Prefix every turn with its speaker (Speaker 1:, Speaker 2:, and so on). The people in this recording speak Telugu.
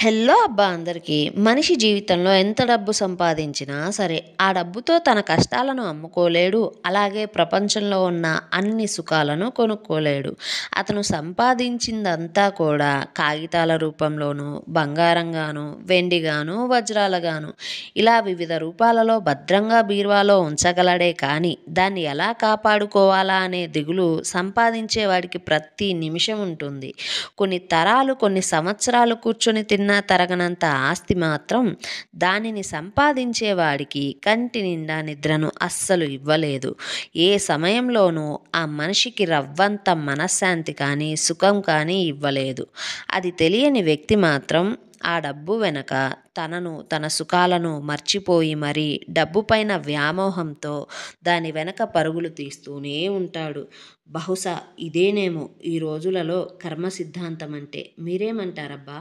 Speaker 1: హెల్లో అబ్బా అందరికీ. మనిషి జీవితంలో ఎంత డబ్బు సంపాదించినా సరే, ఆ డబ్బుతో తన కష్టాలను అమ్ముకోలేడు. అలాగే ప్రపంచంలో ఉన్న అన్ని సుఖాలను కొనుక్కోలేడు. అతను సంపాదించిందంతా కూడా కాగితాల రూపంలోనూ, బంగారంగాను, వెండిగాను, వజ్రాలుగాను ఇలా వివిధ రూపాలలో భద్రంగా బీరువాలో ఉంచగలడే కానీ, దాన్ని ఎలా కాపాడుకోవాలా అనే దిగులు సంపాదించేవాడికి ప్రతి నిమిషం ఉంటుంది. కొన్ని తరాలు, కొన్ని సంవత్సరాలు కూర్చొని తిన్నా తరగనంత ఆస్తి మాత్రం దానిని సంపాదించేవాడికి కంటి నిండా నిద్రను అస్సలు ఇవ్వలేదు. ఏ సమయంలోనూ ఆ మనిషికి రవ్వంత మనశ్శాంతి కానీ, సుఖం కానీ ఇవ్వలేదు. అది తెలియని వ్యక్తి మాత్రం ఆ డబ్బు వెనక తనను, తన సుఖాలను మర్చిపోయి మరీ డబ్బుపైన వ్యామోహంతో దాని వెనక పరుగులు తీస్తూనే ఉంటాడు. బహుశా ఇదేనేమో ఈ రోజులలో కర్మ సిద్ధాంతం అంటే. మీరేమంటారబ్బా?